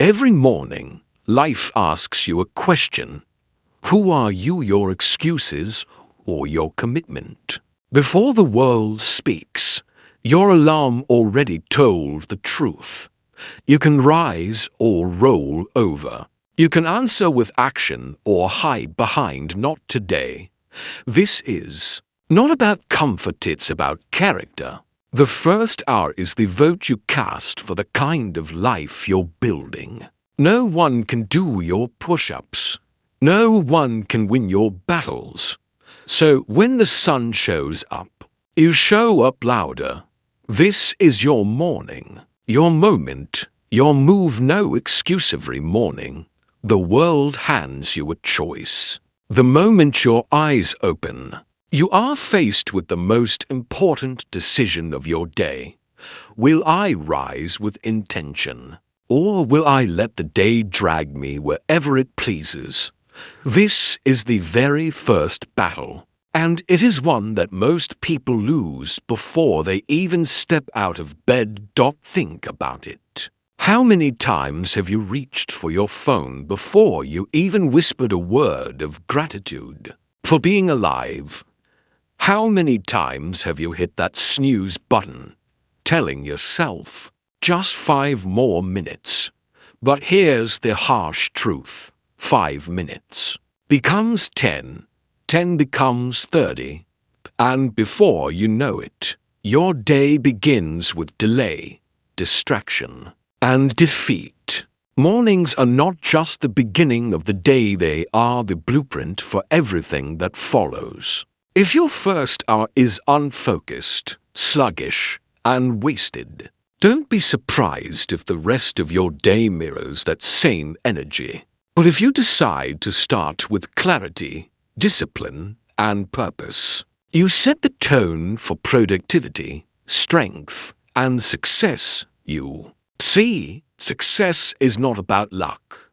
Every morning, life asks you a question. Who are you, your excuses or your commitment? Before the world speaks, your alarm already told the truth. You can rise or roll over. You can answer with action or hide behind not today. This is not about comfort, it's about character. The first hour is the vote you cast for the kind of life you're building. No one can do your push-ups. No one can win your battles. So when the sun shows up, you show up louder. This is your morning, your moment, your move. No excuse. Every morning, the world hands you a choice. The moment your eyes open, you are faced with the most important decision of your day. Will I rise with intention, or will I let the day drag me wherever it pleases? This is the very first battle, and it is one that most people lose before they even step out of bed. Think about it. How many times have you reached for your phone before you even whispered a word of gratitude for being alive? How many times have you hit that snooze button, telling yourself, just 5 more minutes? But here's the harsh truth. 5 minutes becomes 10, 10 becomes 30, and before you know it, your day begins with delay, distraction, and defeat. Mornings are not just the beginning of the day, they are the blueprint for everything that follows. If your first hour is unfocused, sluggish, and wasted, don't be surprised if the rest of your day mirrors that same energy. But if you decide to start with clarity, discipline, and purpose, you set the tone for productivity, strength, and success. You see, success is not about luck.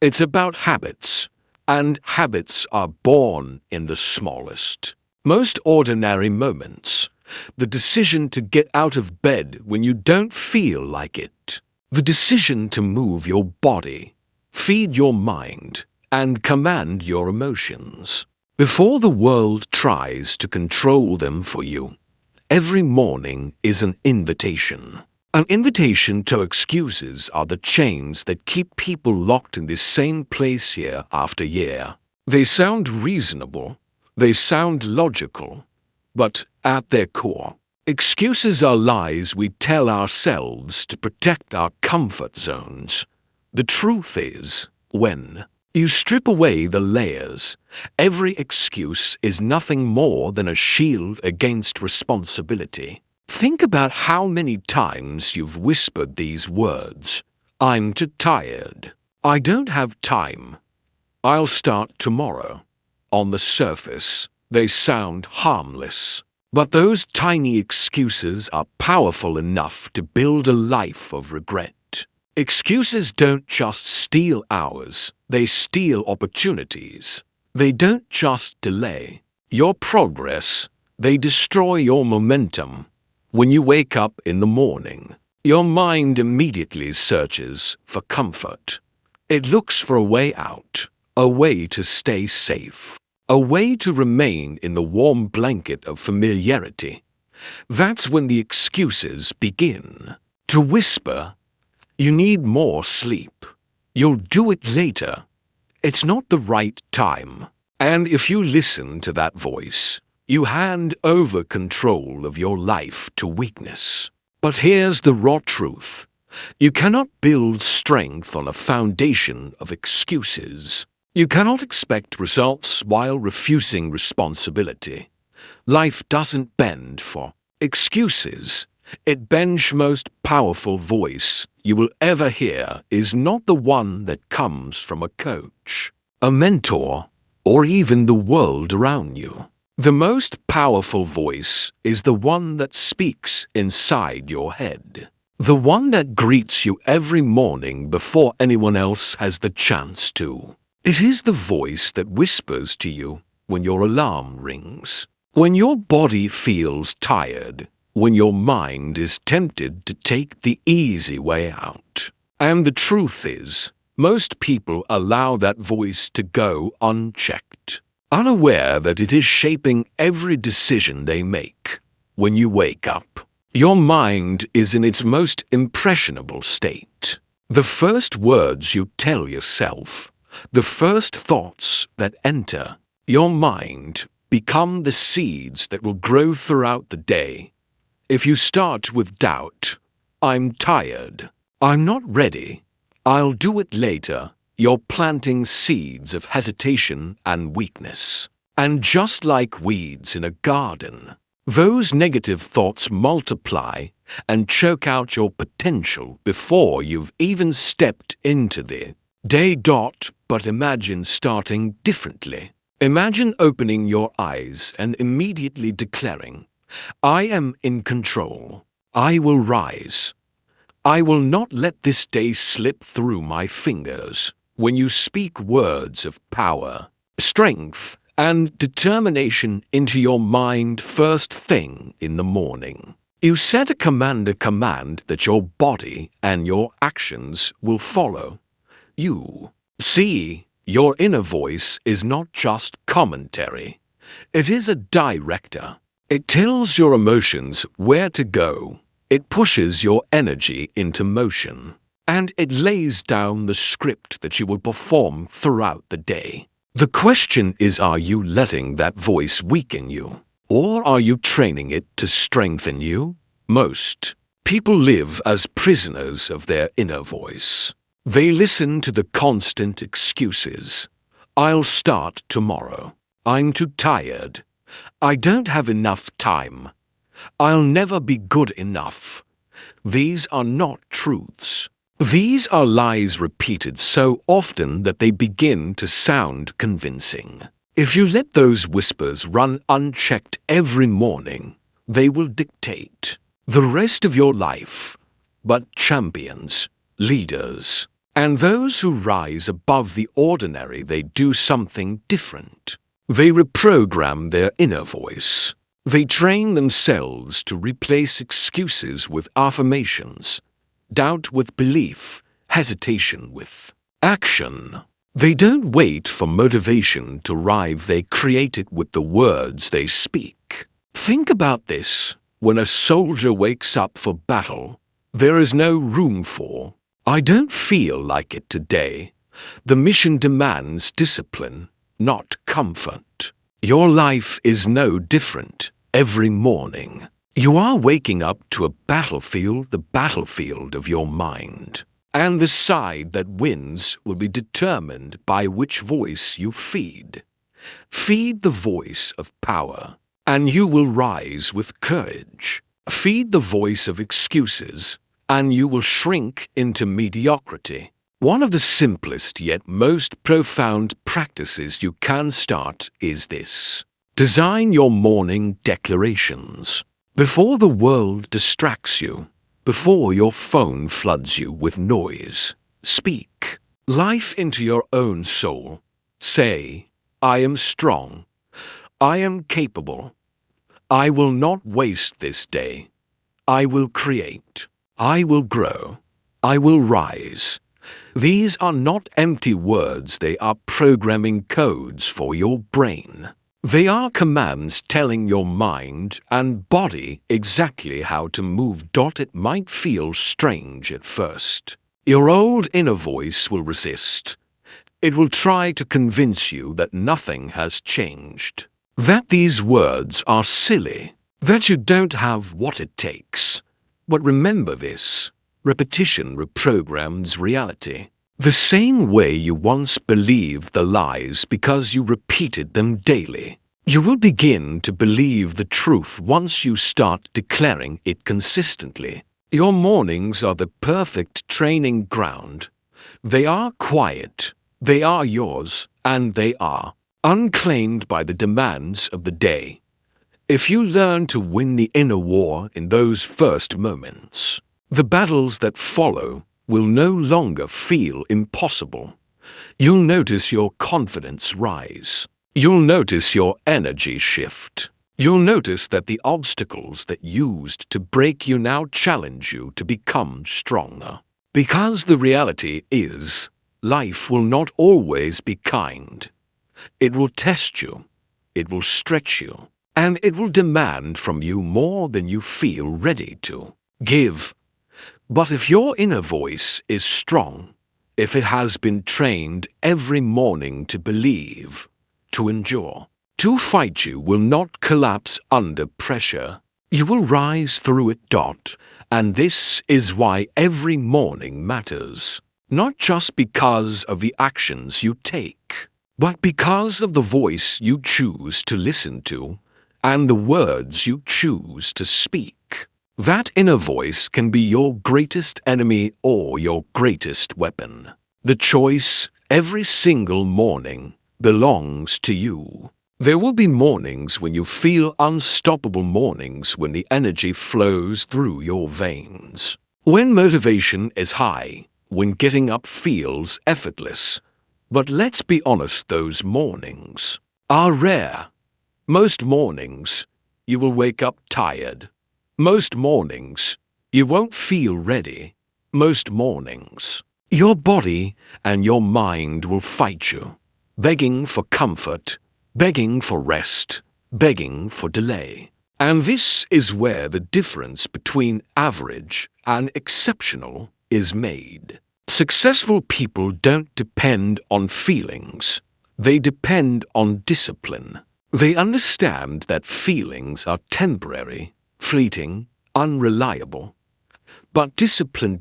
It's about habits, and habits are born in the smallest, most ordinary moments. The decision to get out of bed when you don't feel like it. The decision to move your body, feed your mind, and command your emotions before the world tries to control them for you. Every morning is an invitation. An invitation to excuses are the chains that keep people locked in the same place year after year. They sound reasonable, they sound logical, but at their core, excuses are lies we tell ourselves to protect our comfort zones. The truth is, when you strip away the layers, every excuse is nothing more than a shield against responsibility. Think about how many times you've whispered these words. I'm too tired. I don't have time. I'll start tomorrow. On the surface, they sound harmless. But those tiny excuses are powerful enough to build a life of regret. Excuses don't just steal hours, they steal opportunities. They don't just delay your progress, they destroy your momentum. When you wake up in the morning, your mind immediately searches for comfort. It looks for a way out, a way to stay safe, a way to remain in the warm blanket of familiarity. That's when the excuses begin to whisper. You need more sleep. You'll do it later. It's not the right time. And if you listen to that voice, you hand over control of your life to weakness. But here's the raw truth. You cannot build strength on a foundation of excuses. You cannot expect results while refusing responsibility. Life doesn't bend for excuses. It bends. Most powerful voice you will ever hear is not the one that comes from a coach, a mentor, or even the world around you. The most powerful voice is the one that speaks inside your head. The one that greets you every morning before anyone else has the chance to. It is the voice that whispers to you when your alarm rings, when your body feels tired, when your mind is tempted to take the easy way out. And the truth is, most people allow that voice to go unchecked, unaware that it is shaping every decision they make. When you wake up, your mind is in its most impressionable state. The first words you tell yourself, the first thoughts that enter your mind become the seeds that will grow throughout the day. If you start with doubt, I'm tired, I'm not ready, I'll do it later, you're planting seeds of hesitation and weakness. And just like weeds in a garden, those negative thoughts multiply and choke out your potential before you've even stepped into the day. But imagine starting differently. Imagine opening your eyes and immediately declaring, I am in control. I will rise. I will not let this day slip through my fingers. When you speak words of power, strength, and determination into your mind first thing in the morning, you set a command that your body and your actions will follow. You see, your inner voice is not just commentary. It is a director. It tells your emotions where to go. It pushes your energy into motion. And it lays down the script that you will perform throughout the day. The question is, are you letting that voice weaken you? Or are you training it to strengthen you? Most people live as prisoners of their inner voice. They listen to the constant excuses. I'll start tomorrow. I'm too tired. I don't have enough time. I'll never be good enough. These are not truths. These are lies repeated so often that they begin to sound convincing. If you let those whispers run unchecked every morning, they will dictate the rest of your life. But champions, leaders, and those who rise above the ordinary, they do something different. They reprogram their inner voice. They train themselves to replace excuses with affirmations, doubt with belief, hesitation with action. They don't wait for motivation to arrive, they create it with the words they speak. Think about this. When a soldier wakes up for battle, there is no room for, I don't feel like it today. The mission demands discipline, not comfort. Your life is no different every morning. You are waking up to a battlefield, the battlefield of your mind. And the side that wins will be determined by which voice you feed. Feed the voice of power, and you will rise with courage. Feed the voice of excuses, and you will shrink into mediocrity. One of the simplest yet most profound practices you can start is this. Design your morning declarations. Before the world distracts you, before your phone floods you with noise, speak life into your own soul. Say, I am strong. I am capable. I will not waste this day. I will create. I will grow. I will rise. These are not empty words, they are programming codes for your brain. They are commands telling your mind and body exactly how to move. It might feel strange at first. Your old inner voice will resist. It will try to convince you that nothing has changed, that these words are silly, that you don't have what it takes. But remember this. Repetition reprograms reality. The same way you once believed the lies because you repeated them daily. You will begin to believe the truth once you start declaring it consistently. Your mornings are the perfect training ground. They are quiet, they are yours, and they are unclaimed by the demands of the day. If you learn to win the inner war in those first moments, the battles that follow will no longer feel impossible. You'll notice your confidence rise. You'll notice your energy shift. You'll notice that the obstacles that used to break you now challenge you to become stronger. Because the reality is, life will not always be kind. It will test you, it will stretch you, and it will demand from you more than you feel ready to give. But if your inner voice is strong, if it has been trained every morning to believe, to endure, to fight, you will not collapse under pressure. You will rise through it. And this is why every morning matters. Not just because of the actions you take, but because of the voice you choose to listen to and the words you choose to speak. That inner voice can be your greatest enemy or your greatest weapon. The choice, every single morning, belongs to you. There will be mornings when you feel unstoppable, mornings when the energy flows through your veins. When motivation is high, when getting up feels effortless. But let's be honest, those mornings are rare. Most mornings, you will wake up tired. Most mornings, you won't feel ready. Most mornings, your body and your mind will fight you, begging for comfort, begging for rest, begging for delay. And this is where the difference between average and exceptional is made. Successful people don't depend on feelings. They depend on discipline. They understand that feelings are temporary, fleeting, unreliable. But discipline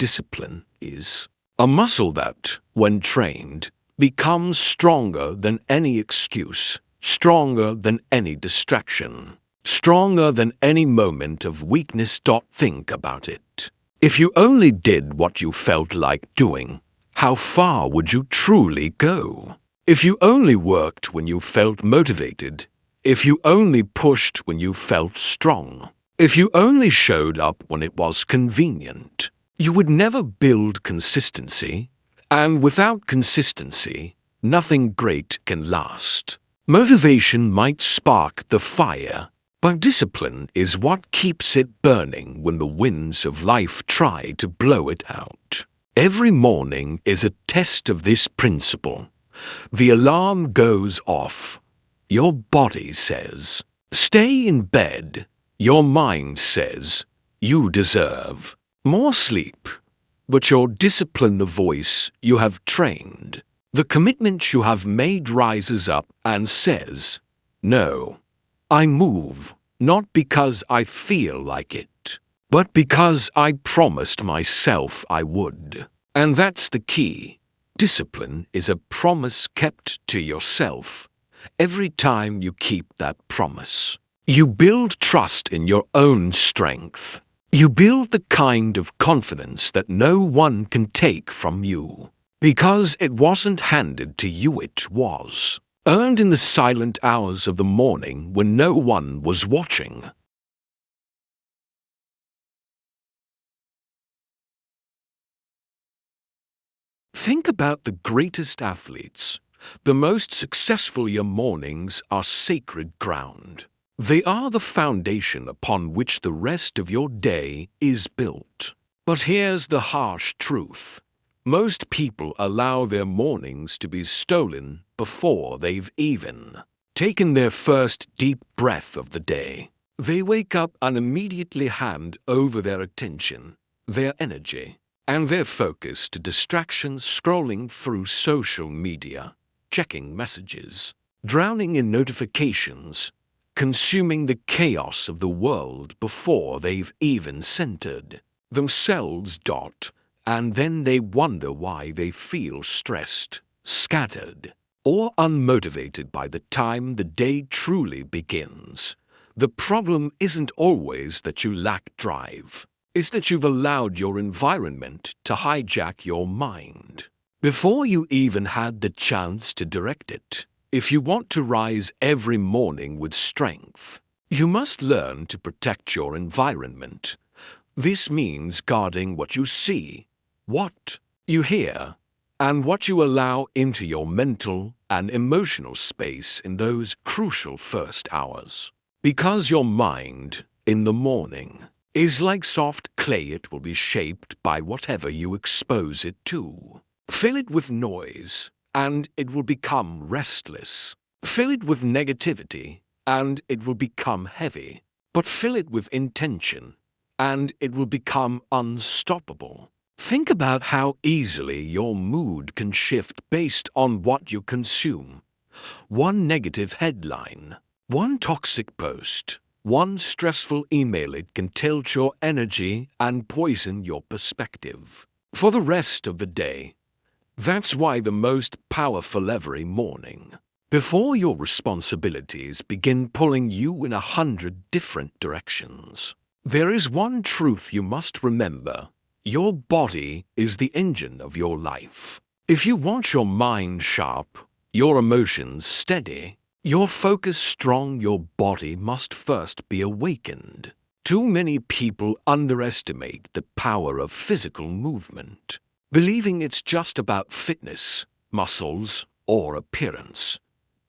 is a muscle that, when trained, becomes stronger than any excuse, stronger than any distraction, stronger than any moment of weakness. Think about it. If you only did what you felt like doing, how far would you truly go? If you only worked when you felt motivated, if you only pushed when you felt strong, if you only showed up when it was convenient, you would never build consistency, and without consistency, nothing great can last. Motivation might spark the fire, but discipline is what keeps it burning when the winds of life try to blow it out. Every morning is a test of this principle. The alarm goes off. Your body says, "Stay in bed." Your mind says, "You deserve more sleep." But your discipline, the voice you have trained, the commitment you have made, rises up and says, "No, I move, not because I feel like it, but because I promised myself I would." And that's the key. Discipline is a promise kept to yourself. Every time you keep that promise, you build trust in your own strength. You build the kind of confidence that no one can take from you. Because it wasn't handed to you, it was earned in the silent hours of the morning when no one was watching. Think about the greatest athletes. The most successful. Your mornings are sacred ground. They are the foundation upon which the rest of your day is built. But here's the harsh truth. Most people allow their mornings to be stolen before they've even taken their first deep breath of the day. They wake up and immediately hand over their attention, their energy, and their focus to distractions, scrolling through social media, checking messages, drowning in notifications, consuming the chaos of the world before they've even centered themselves. And then they wonder why they feel stressed, scattered, or unmotivated by the time the day truly begins. The problem isn't always that you lack drive. It's that you've allowed your environment to hijack your mind before you even had the chance to direct it. If you want to rise every morning with strength, you must learn to protect your environment. This means guarding what you see, what you hear, and what you allow into your mental and emotional space in those crucial first hours. Because your mind, in the morning, is like soft clay. It will be shaped by whatever you expose it to. Fill it with noise, and it will become restless. Fill it with negativity, and it will become heavy. But fill it with intention, and it will become unstoppable. Think about how easily your mood can shift based on what you consume. One negative headline, one toxic post, one stressful email, it can tilt your energy and poison your perspective for the rest of the day. That's why the most powerful every morning, before your responsibilities begin pulling you in 100 different directions, there is one truth you must remember. Your body is the engine of your life. If you want your mind sharp, your emotions steady, your focus strong, your body must first be awakened. Too many people underestimate the power of physical movement, believing it's just about fitness, muscles, or appearance.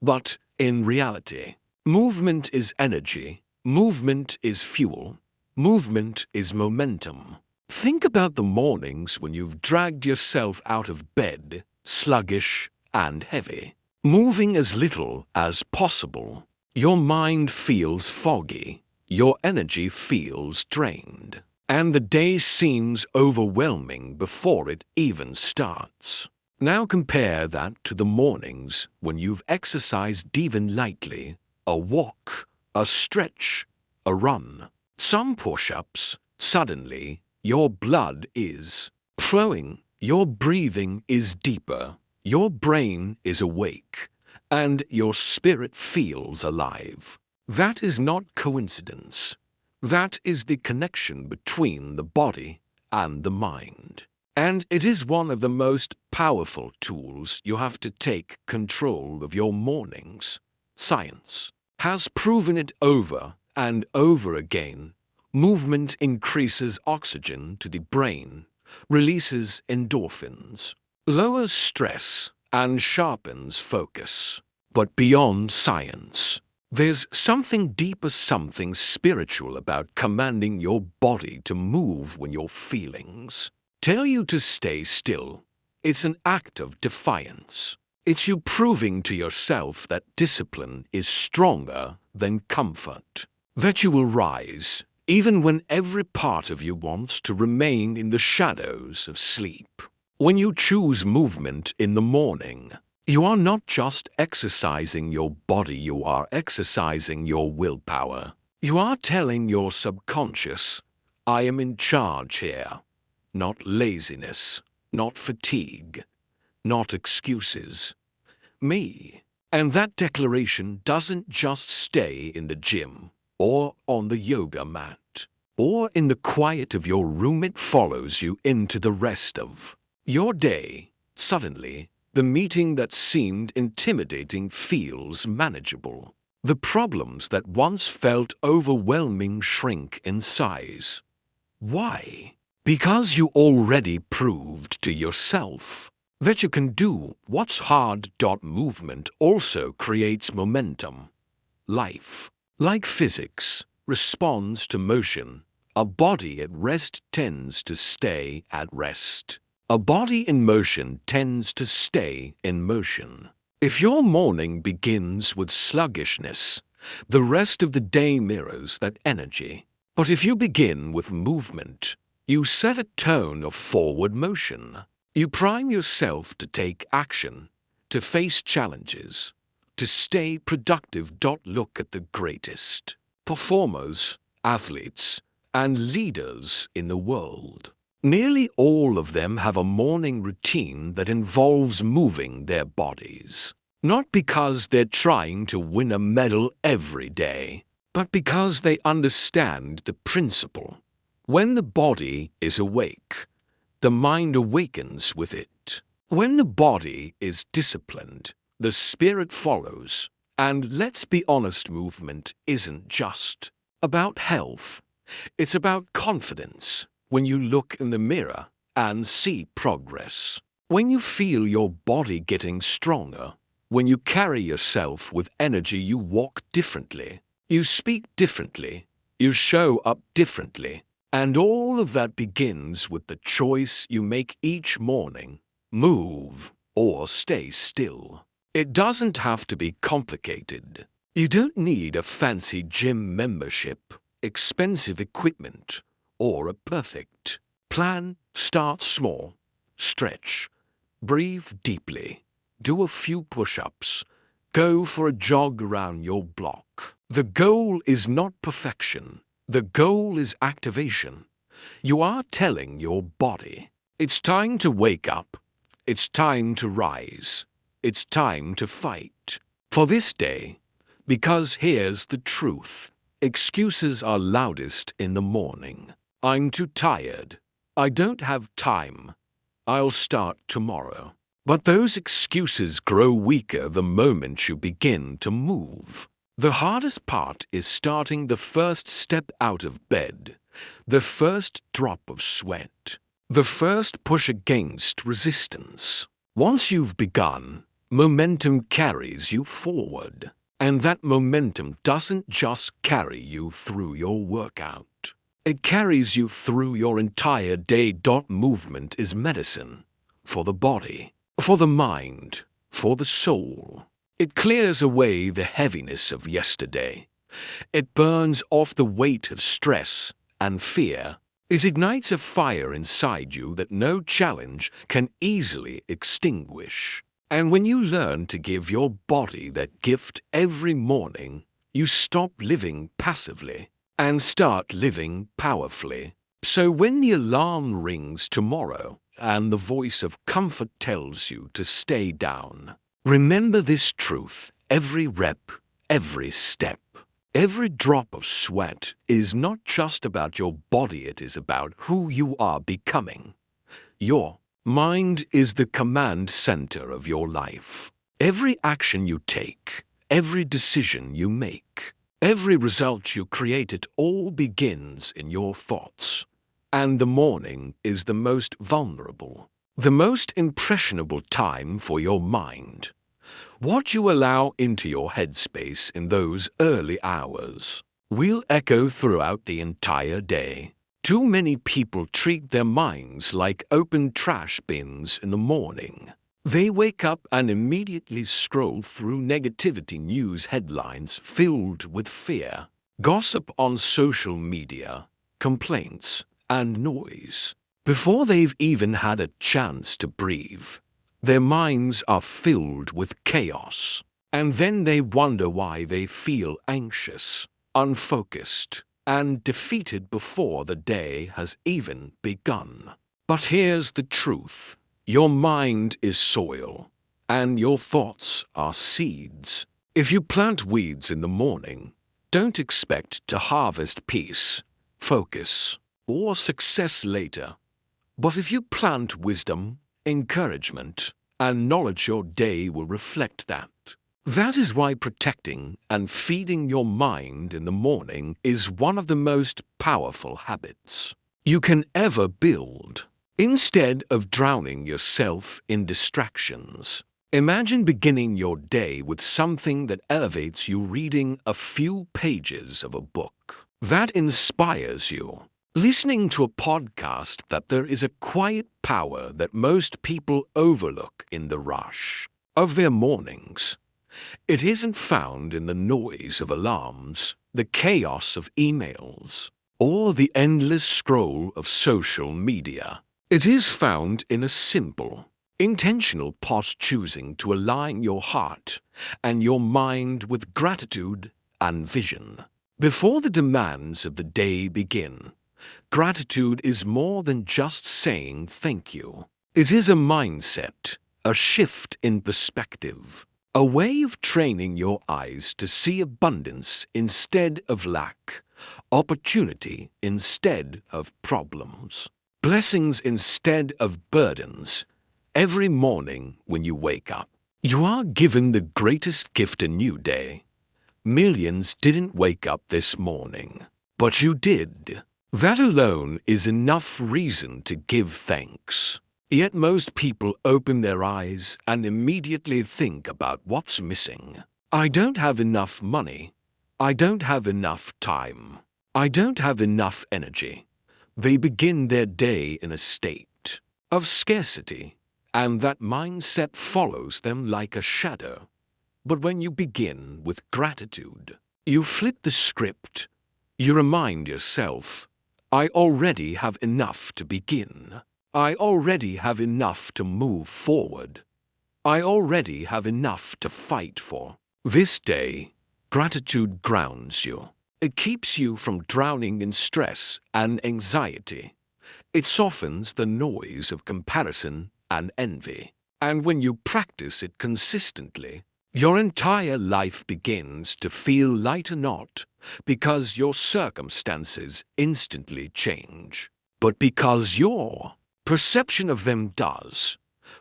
But in reality, movement is energy, movement is fuel, movement is momentum. Think about the mornings when you've dragged yourself out of bed, sluggish and heavy. Moving as little as possible, your mind feels foggy, your energy feels drained, and the day seems overwhelming before it even starts. Now compare that to the mornings when you've exercised even lightly, a walk, a stretch, a run, some push-ups. Suddenly, your blood is flowing, your breathing is deeper, your brain is awake, and your spirit feels alive. That is not coincidence. That is the connection between the body and the mind. And it is one of the most powerful tools you have to take control of your mornings. Science has proven it over and over again. Movement increases oxygen to the brain, releases endorphins, lowers stress, and sharpens focus. But beyond science, there's something deeper, something spiritual about commanding your body to move when your feelings tell you to stay still. It's an act of defiance. It's you proving to yourself that discipline is stronger than comfort, that you will rise even when every part of you wants to remain in the shadows of sleep. When you choose movement in the morning, you are not just exercising your body, you are exercising your willpower. You are telling your subconscious, I am in charge here. Not laziness, not fatigue, not excuses. Me. And that declaration doesn't just stay in the gym, or on the yoga mat, or in the quiet of your room. It follows you into the rest of your day. Suddenly, the meeting that seemed intimidating feels manageable. The problems that once felt overwhelming shrink in size. Why? Because you already proved to yourself that you can do what's hard. Movement also creates momentum. Life, like physics, responds to motion. A body at rest tends to stay at rest. A body in motion tends to stay in motion. If your morning begins with sluggishness, the rest of the day mirrors that energy. But if you begin with movement, you set a tone of forward motion. You prime yourself to take action, to face challenges, to stay productive. Look at the greatest performers, athletes, and leaders in the world. Nearly all of them have a morning routine that involves moving their bodies. Not because they're trying to win a medal every day, but because they understand the principle. When the body is awake, the mind awakens with it. When the body is disciplined, the spirit follows. And let's be honest, movement isn't just about health. It's about confidence. When you look in the mirror and see progress, when you feel your body getting stronger, when you carry yourself with energy, you walk differently, you speak differently, you show up differently. And all of that begins with the choice you make each morning: move or stay still. It doesn't have to be complicated. You don't need a fancy gym membership, expensive equipment, or a perfect plan. Start small, stretch, breathe deeply, do a few push-ups, go for a jog around your block. The goal is not perfection. The goal is activation. You are telling your body, it's time to wake up, it's time to rise, it's time to fight for this day. Because here's the truth: excuses are loudest in the morning. I'm too tired. I don't have time. I'll start tomorrow. But those excuses grow weaker the moment you begin to move. The hardest part is starting the first step out of bed, the first drop of sweat, the first push against resistance. Once you've begun, momentum carries you forward. And that momentum doesn't just carry you through your workout. It carries you through your entire day. Movement is medicine for the body, for the mind, for the soul. It clears away the heaviness of yesterday. It burns off the weight of stress and fear. It ignites a fire inside you that no challenge can easily extinguish. And when you learn to give your body that gift every morning, you stop living passively and start living powerfully. So when the alarm rings tomorrow and the voice of comfort tells you to stay down, remember this truth: every rep, every step, every drop of sweat is not just about your body, it is about who you are becoming. Your mind is the command center of your life. Every action you take, every decision you make, every result you create, it all begins in your thoughts. And the morning is the most vulnerable, the most impressionable time for your mind. What you allow into your headspace in those early hours will echo throughout the entire day. Too many people treat their minds like open trash bins in the morning. They wake up and immediately scroll through negativity news headlines filled with fear, gossip on social media, complaints, and noise. Before they've even had a chance to breathe, their minds are filled with chaos. And then they wonder why they feel anxious, unfocused, and defeated before the day has even begun. But here's the truth: your mind is soil, and your thoughts are seeds. If you plant weeds in the morning, don't expect to harvest peace, focus, or success later. But if you plant wisdom, encouragement, and knowledge, your day will reflect that. That is why protecting and feeding your mind in the morning is one of the most powerful habits you can ever build. Instead of drowning yourself in distractions, imagine beginning your day with something that elevates you: reading a few pages of a book that inspires you, listening to a podcast that there is a quiet power that most people overlook in the rush of their mornings. It isn't found in the noise of alarms, the chaos of emails, or the endless scroll of social media. It is found in a simple, intentional pause, choosing to align your heart and your mind with gratitude and vision. Before the demands of the day begin, gratitude is more than just saying thank you. It is a mindset, a shift in perspective, a way of training your eyes to see abundance instead of lack, opportunity instead of problems, blessings instead of burdens. Every morning when you wake up, you are given the greatest gift: a new day. Millions didn't wake up this morning, but you did. That alone is enough reason to give thanks. Yet most people open their eyes and immediately think about what's missing. I don't have enough money. I don't have enough time. I don't have enough energy. They begin their day in a state of scarcity, and that mindset follows them like a shadow. But when you begin with gratitude, you flip the script. You remind yourself, I already have enough to begin. I already have enough to move forward. I already have enough to fight for. This day, gratitude grounds you. It keeps you from drowning in stress and anxiety. It softens the noise of comparison and envy. And when you practice it consistently, your entire life begins to feel lighter, not because your circumstances instantly change, but because your perception of them does.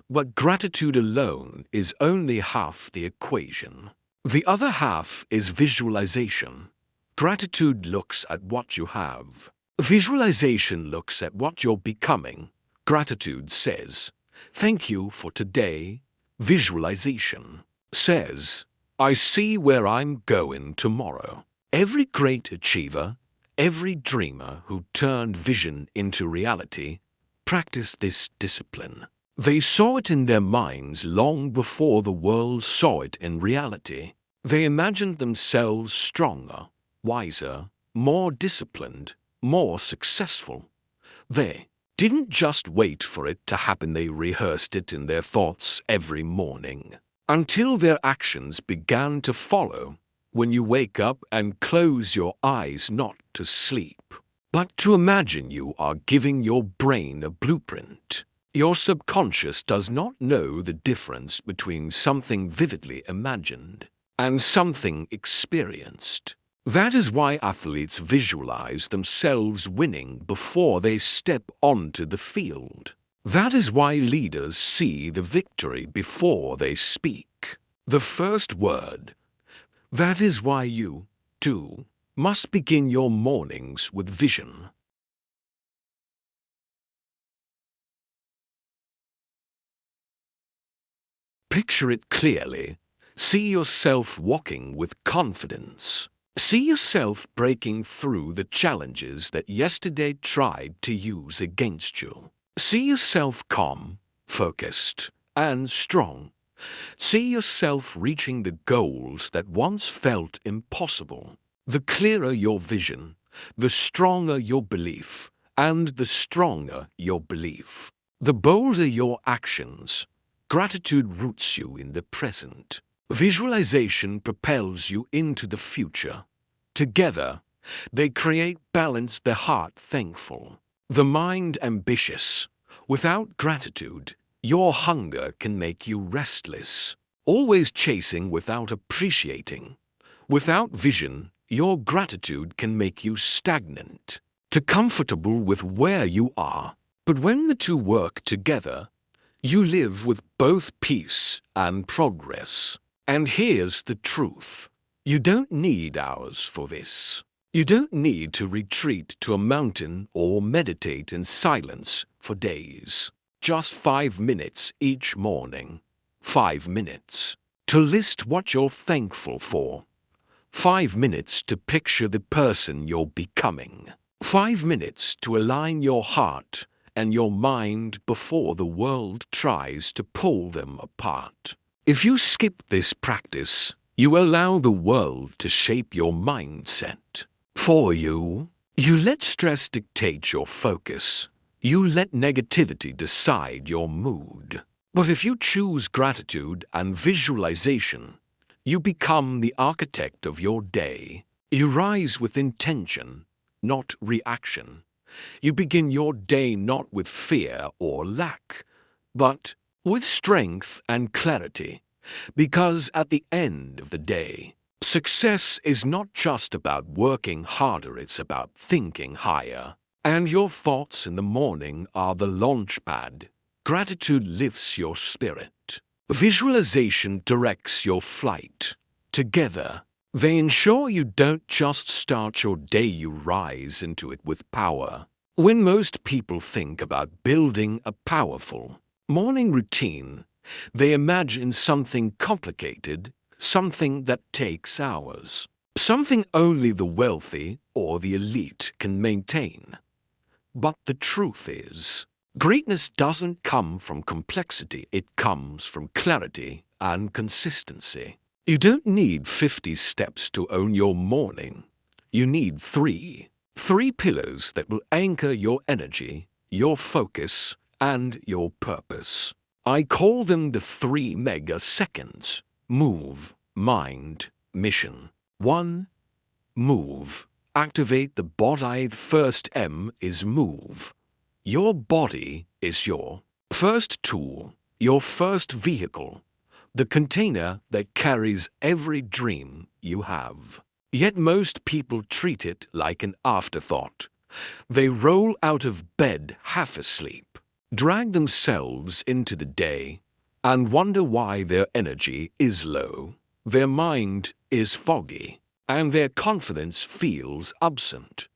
But gratitude alone is only half the equation. The other half is visualization. Gratitude looks at what you have. Visualization looks at what you're becoming. Gratitude says, thank you for today. Visualization says, I see where I'm going tomorrow. Every great achiever, every dreamer who turned vision into reality, practiced this discipline. They saw it in their minds long before the world saw it in reality. They imagined themselves stronger, wiser, more disciplined, more successful. They didn't just wait for it to happen, they rehearsed it in their thoughts every morning, until their actions began to follow. When you wake up and close your eyes, not to sleep, but to imagine, you are giving your brain a blueprint. Your subconscious does not know the difference between something vividly imagined and something experienced. That is why athletes visualize themselves winning before they step onto the field. That is why leaders see the victory before they speak the first word. That is why you, too, must begin your mornings with vision. Picture it clearly. See yourself walking with confidence. See yourself breaking through the challenges that yesterday tried to use against you. See yourself calm, focused, and strong. See yourself reaching the goals that once felt impossible. The clearer your vision, the stronger your belief, and the stronger your belief, the bolder your actions. Gratitude roots you in the present. Visualization propels you into the future. Together, they create balance, the heart thankful, the mind ambitious. Without gratitude, your hunger can make you restless, always chasing without appreciating. Without vision, your gratitude can make you stagnant, too comfortable with where you are. But when the two work together, you live with both peace and progress. And here's the truth. You don't need hours for this. You don't need to retreat to a mountain or meditate in silence for days. Just 5 minutes each morning. 5 minutes to list what you're thankful for. 5 minutes to picture the person you're becoming. 5 minutes to align your heart and your mind before the world tries to pull them apart. If you skip this practice, you allow the world to shape your mindset for you. You let stress dictate your focus. You let negativity decide your mood. But if you choose gratitude and visualization, you become the architect of your day. You rise with intention, not reaction. You begin your day not with fear or lack, but with strength and clarity. Because at the end of the day, success is not just about working harder, it's about thinking higher. And your thoughts in the morning are the launch pad. Gratitude lifts your spirit. Visualization directs your flight. Together, they ensure you don't just start your day, you rise into it with power. When most people think about building a powerful morning routine, they imagine something complicated, something that takes hours, something only the wealthy or the elite can maintain. But the truth is, greatness doesn't come from complexity, it comes from clarity and consistency. You don't need 50 steps to own your morning. You need three. Three pillars that will anchor your energy, your focus, and your purpose. I call them the 3 mega seconds. Move, mind, mission. 1. Move. Activate the body. First M is move. Your body is your first tool, your first vehicle, the container that carries every dream you have. Yet most people treat it like an afterthought. They roll out of bed half asleep, drag themselves into the day, and wonder why their energy is low, their mind is foggy, and their confidence feels absent.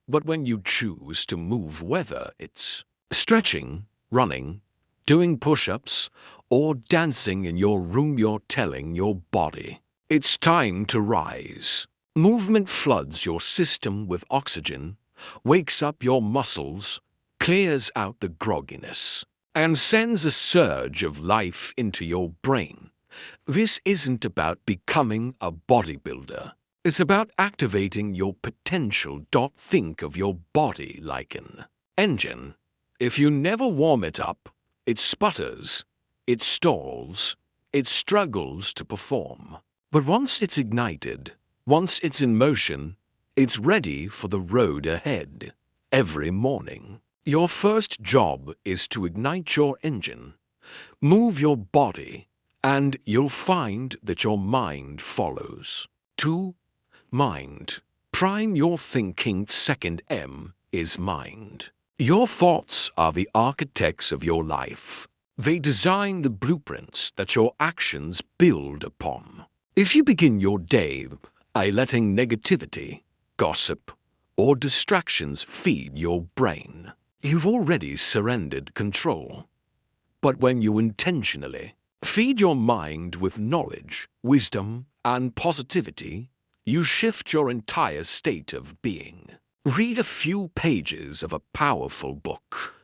But when you choose to move, whether it's stretching, running, doing push-ups, or dancing in your room, you're telling your body, it's time to rise. Movement floods your system with oxygen, wakes up your muscles, clears out the grogginess, and sends a surge of life into your brain. This isn't about becoming a bodybuilder. It's about activating your potential. Think of your body like an engine. If you never warm it up, it sputters, it stalls, it struggles to perform. But once it's ignited, once it's in motion, it's ready for the road ahead. Every morning, your first job is to ignite your engine. Move your body, and you'll find that your mind follows. 2. Mind. Prime your thinking. Second M is mind. Your thoughts are the architects of your life. They design the blueprints that your actions build upon. If you begin your day by letting negativity, gossip, or distractions feed your brain, you've already surrendered control. But when you intentionally feed your mind with knowledge, wisdom, and positivity, you shift your entire state of being. Read a few pages of a powerful book.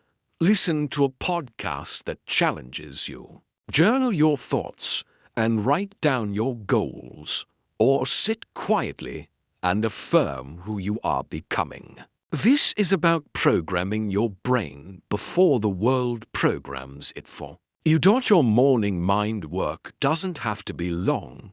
Listen to a podcast that challenges you. Journal your thoughts and write down your goals, or sit quietly and affirm who you are becoming. This is about programming your brain before the world programs it for you. Your morning mind work doesn't have to be long,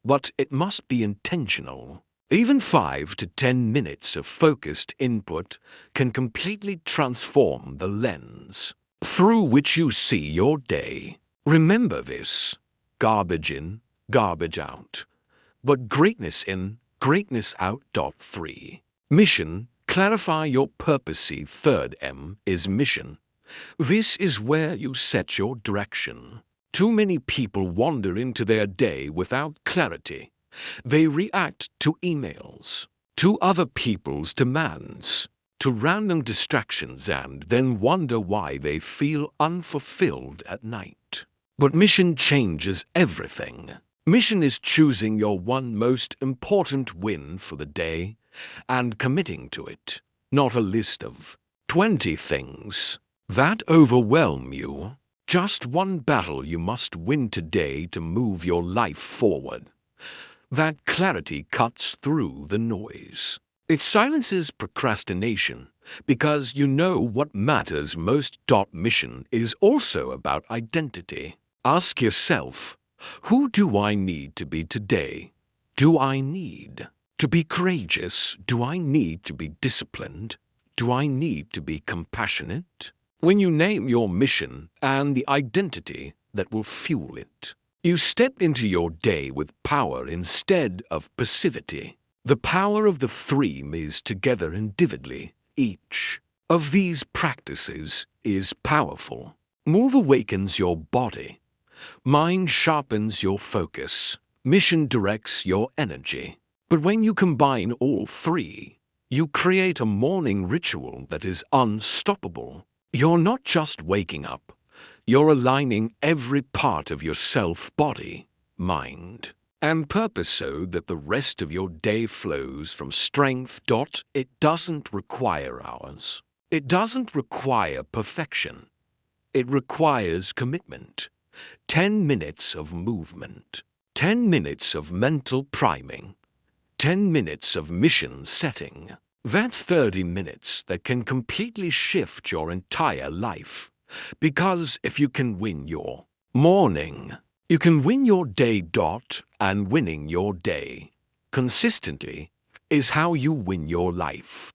but it must be intentional. Even 5 to 10 minutes of focused input can completely transform the lens through which you see your day. Remember this: garbage in, garbage out. But greatness in, greatness out. 3. Mission. Clarify your purpose. Third M is mission. This is where you set your direction. Too many people wander into their day without clarity. They react to emails, to other people's demands, to random distractions, and then wonder why they feel unfulfilled at night. But mission changes everything. Mission is choosing your one most important win for the day and committing to it, not a list of 20 things that overwhelm you. Just one battle you must win today to move your life forward. That clarity cuts through the noise. It silences procrastination because you know what matters most. Mission is also about identity. Ask yourself, who do I need to be today? Do I need to be courageous? Do I need to be disciplined? Do I need to be compassionate? When you name your mission and the identity that will fuel it, you step into your day with power instead of passivity. The power of the 3 is together individually. Each of these practices is powerful. Move awakens your body. Mind sharpens your focus. Mission directs your energy. But when you combine all 3, you create a morning ritual that is unstoppable. You're not just waking up. You're aligning every part of yourself, body, mind, and purpose so that the rest of your day flows from strength. It doesn't require hours. It doesn't require perfection. It requires commitment. 10 minutes of movement. 10 minutes of mental priming. 10 minutes of mission setting. That's 30 minutes that can completely shift your entire life. Because if you can win your morning, you can win your day. And winning your day consistently is how you win your life.